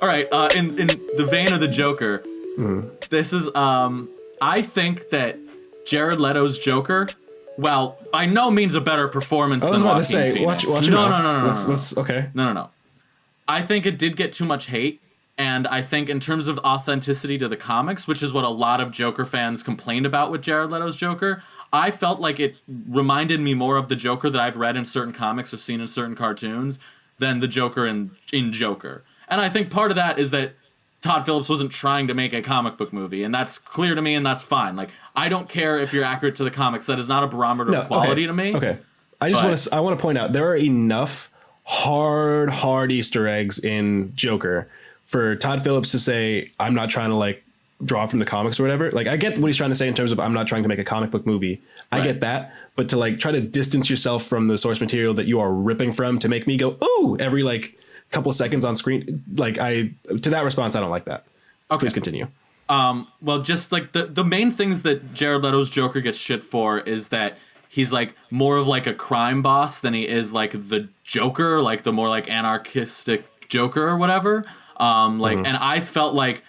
All right. In the vein of the Joker, this is I think that Jared Leto's Joker, well, by no means a better performance than Joaquin Phoenix. Watch No. Okay. No. I think it did get too much hate. And I think in terms of authenticity to the comics, which is what a lot of Joker fans complained about with Jared Leto's Joker, I felt like it reminded me more of the Joker that I've read in certain comics or seen in certain cartoons than the Joker in Joker. And I think part of that is that Todd Phillips wasn't trying to make a comic book movie, and that's clear to me, and that's fine. Like, I don't care if you're accurate to the comics. That is not a barometer of quality to me. Okay. I want to point out there are enough hard Easter eggs in Joker for Todd Phillips to say, I'm not trying to like draw from the comics or whatever. Like, I get what he's trying to say in terms of I'm not trying to make a comic book movie. I get that. But to like try to distance yourself from the source material that you are ripping from to make me go, ooh, every like couple seconds on screen. Like to that response, I don't like that. Okay. Please continue. Well, just like the main things that Jared Leto's Joker gets shit for is that he's like more of like a crime boss than he is like the Joker, like the more like anarchistic Joker or whatever. And I felt like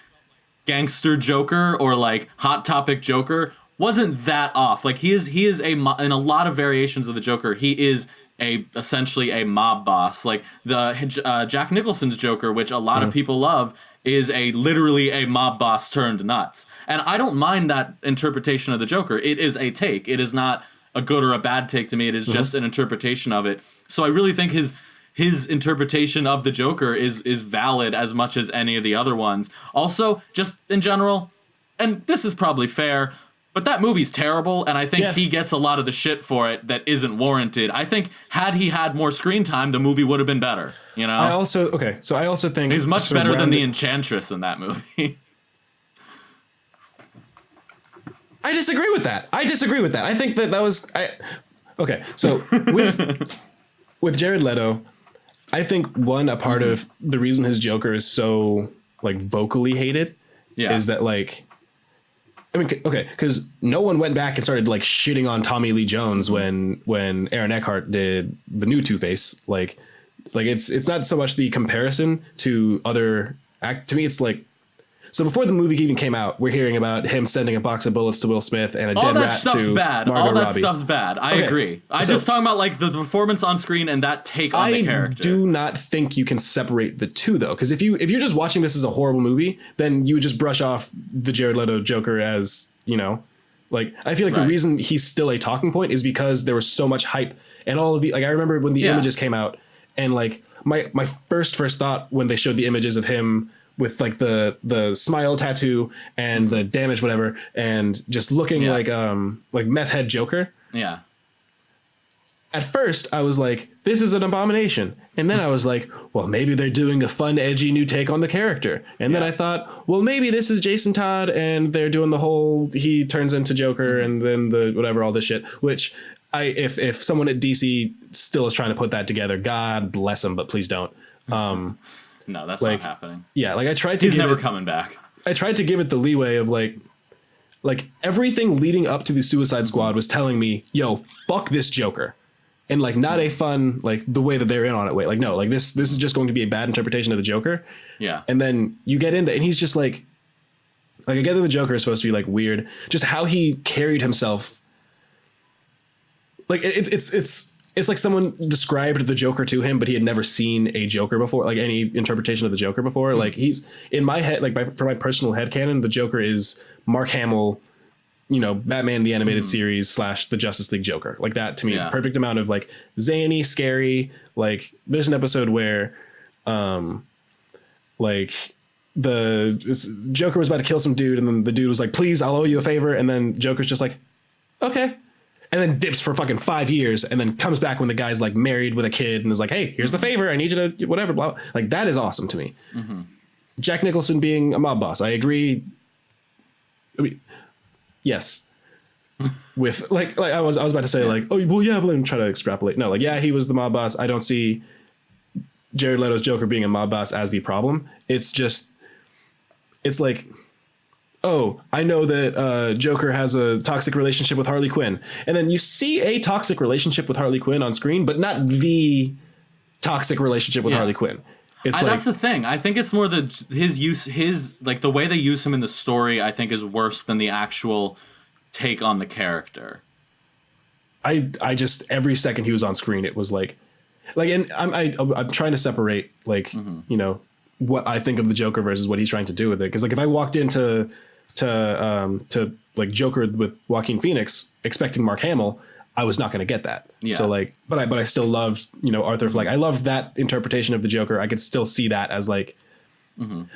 Gangster Joker or like Hot Topic Joker wasn't that off. Like he is in a lot of variations of the Joker, he is essentially a mob boss. Like the Jack Nicholson's Joker, which a lot of people love, is literally a mob boss turned nuts. And I don't mind that interpretation of the Joker. It is a take. It is not a good or a bad take to me. It is just an interpretation of it. So I really think his interpretation of the Joker is valid as much as any of the other ones. Also, just in general, and this is probably fair, but that movie's terrible, and I think he gets a lot of the shit for it that isn't warranted. I think had he had more screen time, the movie would have been better. You know. I also think he's much better than the Enchantress in that movie. I disagree with that. I think that was okay. So with Jared Leto, I think a part of the reason his Joker is so like vocally hated is that like, I mean, okay, because no one went back and started like shitting on Tommy Lee Jones when Aaron Eckhart did the new Two-Face. Like it's not so much the comparison to other to me, it's like, so before the movie even came out, we're hearing about him sending a box of bullets to Will Smith and a dead rat to Margot Robbie. All that stuff's bad. I agree. I'm just talking about like the performance on screen and that take on the character. I do not think you can separate the two though, because if you're just watching this as a horrible movie, then you would just brush off the Jared Leto Joker as, you know, like I feel like the reason he's still a talking point is because there was so much hype and all of the like I remember when the images came out and like my first thought when they showed the images of him with like the smile tattoo and the damage, whatever, and just looking like meth head Joker. Yeah. At first I was like, this is an abomination. And then I was like, well, maybe they're doing a fun, edgy new take on the character. And then I thought, well, maybe this is Jason Todd and they're doing the whole, he turns into Joker and then the, whatever, all this shit, which if someone at DC still is trying to put that together, God bless them, but please don't. No, that's not happening. Yeah, like I tried to. He's never coming back. I tried to give it the leeway of like everything leading up to the Suicide Squad was telling me, "Yo, fuck this Joker," and like not a fun like the way that they're in on it way. Like no, like this is just going to be a bad interpretation of the Joker. Yeah, and then you get in there, and he's just like I get that the Joker is supposed to be like weird, just how he carried himself. Like it's like someone described the Joker to him, but he had never seen a Joker before, like any interpretation of the Joker before. Like he's in my head, like for my personal headcanon, the Joker is Mark Hamill, you know, Batman the Animated Series / the Justice League Joker. Like that to me, perfect amount of like zany, scary. Like there's an episode where, like the Joker was about to kill some dude, and then the dude was like, "Please, I'll owe you a favor," and then Joker's just like, "Okay." And then dips for fucking 5 years and then comes back when the guy's like married with a kid and is like, hey, here's the favor. I need you to whatever, blah. Like that is awesome to me. Jack Nicholson being a mob boss. I agree. I mean, yes. With like I was about to say like, oh, well, yeah, but I'm trying to extrapolate. No, like, yeah, he was the mob boss. I don't see Jared Leto's Joker being a mob boss as the problem. It's like, oh, I know that Joker has a toxic relationship with Harley Quinn. And then you see a toxic relationship with Harley Quinn on screen, but not the toxic relationship with Harley Quinn. It's that's the thing. I think it's more his like the way they use him in the story. I think is worse than the actual take on the character. I just every second he was on screen, it was like, and I'm trying to separate like you know what I think of the Joker versus what he's trying to do with it. Because like if I walked into like Joker with Joaquin Phoenix expecting Mark Hamill, I was not going to get that. Yeah. So like, but I still loved, you know, Arthur Fleck. I loved that interpretation of the Joker. I could still see that as like,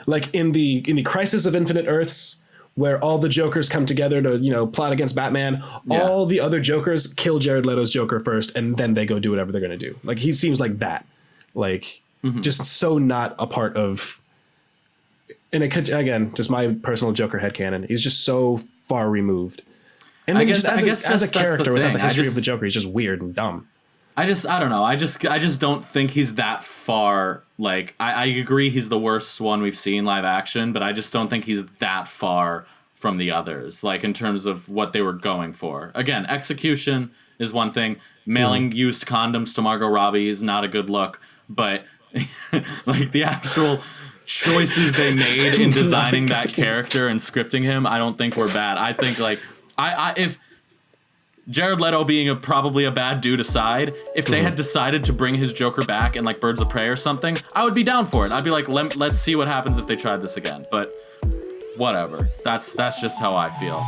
like in the Crisis of Infinite Earths, where all the Jokers come together to, you know, plot against Batman. Yeah. All the other Jokers kill Jared Leto's Joker first, and then they go do whatever they're going to do. Like he seems like that, like just so not a part of. And it could, again, just my personal Joker headcanon. He's just so far removed. And then as a character without the history of the Joker, he's just weird and dumb. I don't know. I just don't think he's that far. Like, I agree he's the worst one we've seen live action, but I just don't think he's that far from the others, like in terms of what they were going for. Again, execution is one thing. Mailing used condoms to Margot Robbie is not a good look, but like the actual choices they made in designing that character and scripting him, I don't think were bad. I think like if Jared Leto being probably a bad dude aside, if they had decided to bring his Joker back in like Birds of Prey or something, I would be down for it. I'd be like, let's see what happens if they tried this again. But whatever. That's just how I feel.